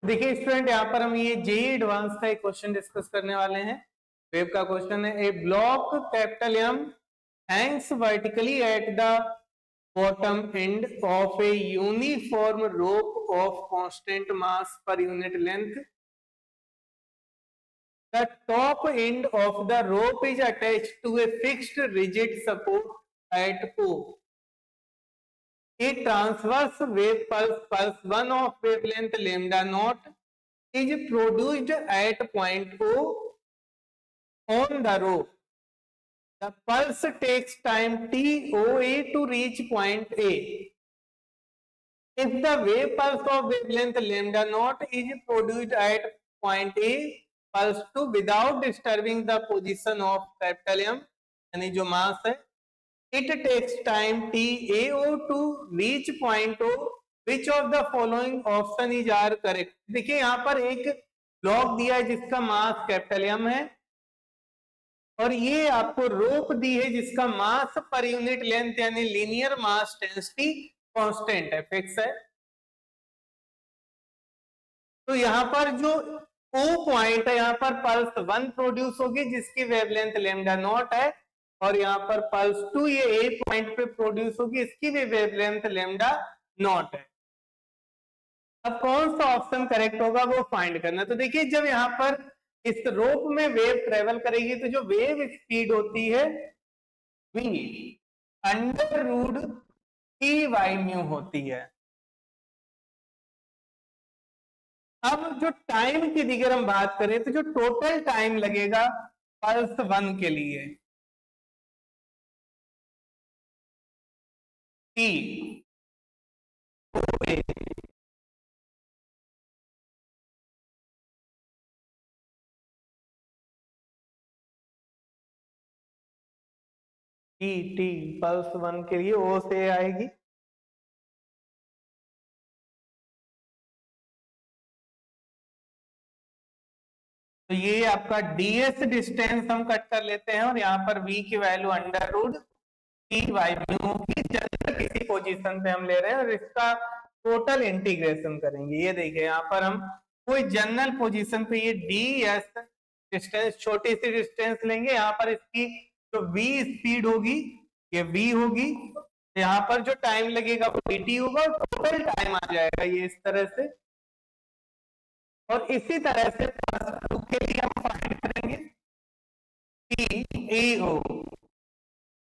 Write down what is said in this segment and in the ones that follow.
देखिए स्टूडेंट, यहाँ पर हम ये जेई एडवांस का एक क्वेश्चन डिस्कस करने वाले हैं। वेव का क्वेश्चन है, a block capital M hangs vertically at the bottom end of a uniform rope of constant mass per unit length. The top end of the rope is attached to a fixed rigid support at O. A transverse wave pulse 1 of wavelength lambda naught is produced at point O on the rope. The pulse takes time TOA to reach point A. If the wave pulse of wavelength lambda naught is produced at point A, pulse 2 without disturbing the position of capital M, यानी जो मास है, it takes time TAO to reach point O. Which of the following option is are correct? देखिए यहाँ पर एक block दिया है जिसका मास कैपिटल एम है और ये आपको रोप दी है जिसका मास पर यूनिट लेंथ यानी लीनियर मास डेंसिटी कांस्टेंट है, फिक्स है। तो यहाँ पर जो O पॉइंट है, यहाँ पर पल्स 1 प्रोड्यूस होगी जिसकी वेवलेंथ लैम्डा नॉट है और यहाँ पर पल्स 2 ये A पॉइंट पे प्रोड्यूस होगी, इसकी भी वेवलेंथ लैम्डा नॉट है। अब कौन सा ऑप्शन करेक्ट होगा वो फाइंड करना। तो देखिए जब यहाँ पर इस रोप में वेव ट्रेवल करेगी तो जो वेव स्पीड होती है v under root T by mu होती है। अब जो टाइम की अगर हम बात करें तो जो टोटल टाइम लगेगा पल्स 1 के लिए टी टी पल्स 1 के लिए ओ से आएगी। तो ये आपका डीएस डिस्टेंस हम कट कर लेते हैं और यहाँ पर v की value under root T by mu की जनरल किसी पोजीशन पे हम ले रहे हैं और इसका टोटल इंटीग्रेशन करेंगे। ये देखिए यहाँ पर हम कोई जनरल पोजीशन पे ये ds डिस्टेंस छोटी सी डिस्टेंस लेंगे, यहाँ पर इसकी जो v स्पीड होगी ये v होगी, यहाँ पर जो टाइम लगेगा वो dt होगा और टोटल टाइम आ जाएगा ये इस तरह से। और इसी तरह से के लिए हम फाइंड करेंगे TAO,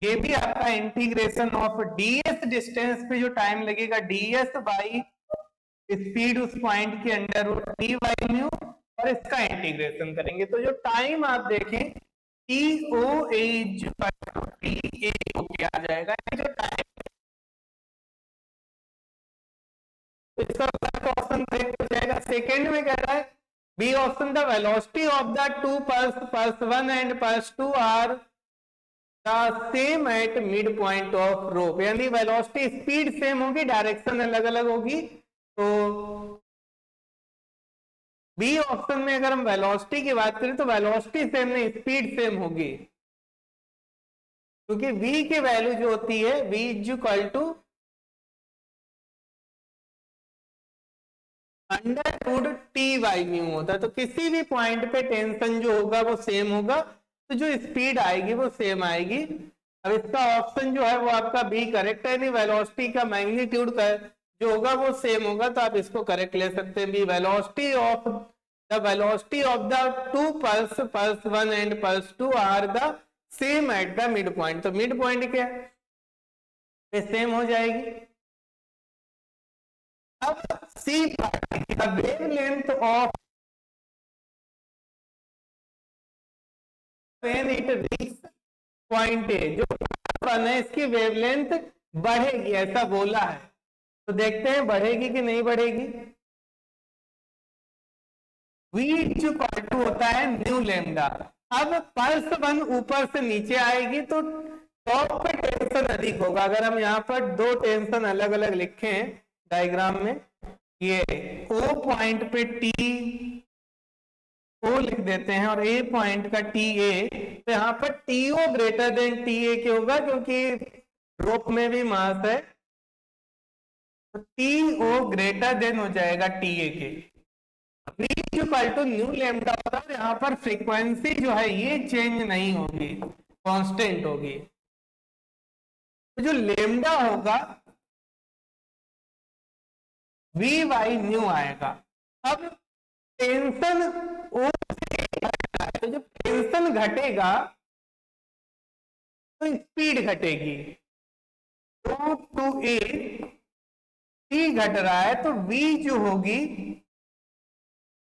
ये भी आपका इंटीग्रेशन ऑफ ds डिस्टेंस पे जो टाइम लगेगा ds बाई स्पीड उस पॉइंट के under root T by mu और इसका इंटीग्रेशन करेंगे। तो जो टाइम आप देखें TOA आ जाएगा जो टाइम, तो इसका ऑप्शन करेक्ट हो जाएगा। सेकेंड में कह रहा है B option, the velocity of the two pulse 1 and pulse 2 are the same at mid point of rope, यानी वेलोसिटी स्पीड सेम होगी, डायरेक्शन अलग अलग होगी। तो बी ऑप्शन में अगर हम वेलोसिटी की बात करें तो वेलोसिटी सेम नहीं स्पीड सेम होगी, क्योंकि v की वैल्यू जो होती है v is equal to under root T by mu होता है। तो किसी भी पॉइंट पे टेंशन जो होगा वो सेम होगा, तो जो स्पीड आएगी वो सेम आएगी। अब इसका ऑप्शन जो है वो आपका बी करेक्ट है, नहीं वेलोसिटी का मैग्नीट्यूड का जो होगा वो सेम होगा, तो आप इसको करेक्ट ले सकते हैं। B velocity of the two pulse 1 and pulse 2 are the same at the mid point. तो मिड पॉइंट क्या है, सेम हो जाएगी। अब C wavelength of when it reach point A, जो है इसकी वेवलेंथ बढ़ेगी ऐसा बोला है, तो देखते हैं बढ़ेगी कि नहीं बढ़ेगी। v होता है न्यू लैम्डा। अब पल्स 1 ऊपर से नीचे आएगी तो टॉप पे टेंशन अधिक होगा। अगर हम यहाँ पर दो टेंशन अलग अलग लिखे हैं डायग्राम में, ये O पॉइंट पे TO लिख देते हैं और A पॉइंट का TA, तो यहाँ पर TO ग्रेटर देन TA क्यों होगा, क्योंकि रोप में भी मास है, तो TO ग्रेटर देन हो जाएगा TA के। v equal to nu lambda होता है, यहाँ पर फ्रीक्वेंसी जो है ये चेंज नहीं होगी, कांस्टेंट होगी। तो जो लेमडा होगा वी वाई न्यू आएगा। अब टेंशन ओ से घट रहा है, तो जब टेंशन घटेगा तो स्पीड घटेगी। O टू ए टी घट रहा है तो v जो होगी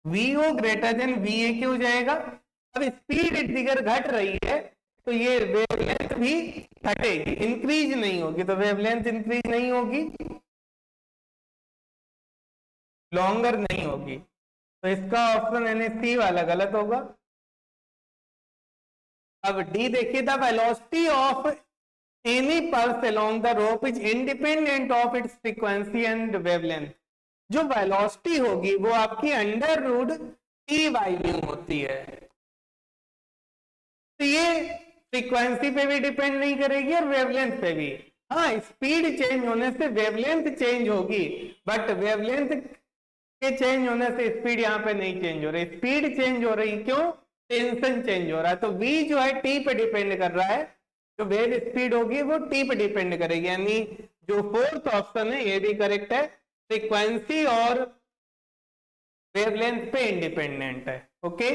vo ग्रेटर देन va क्या हो जाएगा। अब स्पीड दिगर घट रही है तो ये वेवलेंथ भी घटेगी, इंक्रीज नहीं होगी। तो वेवलेंथ इंक्रीज नहीं होगी, लॉन्गर नहीं होगी। तो इसका ऑप्शन यानी सी वाला गलत होगा। अब डी देखिए, the velocity of any pulse along the rope is independent of its frequency and wavelength. जो वेलोसिटी होगी वो आपकी under root T by mu होती है। तो ये फ्रीक्वेंसी पे भी डिपेंड नहीं करेगी और वेवलेंथ पे भी। हाँ, स्पीड चेंज होने से वेवलेंथ चेंज होगी, बट वेवलेंथ के चेंज होने से स्पीड यहाँ पे नहीं चेंज हो रही। स्पीड चेंज हो रही क्यों? टेंशन चेंज हो रहा है। तो v जो है t पे डिपेंड कर रहा है, जो वेव स्पीड होगी वो t पे डिपेंड करेगी। यानी जो फोर्थ ऑप्शन है ये भी करेक्ट है, फ्रीक्वेंसी और वेवलेंथ पे इंडिपेंडेंट है। ओके।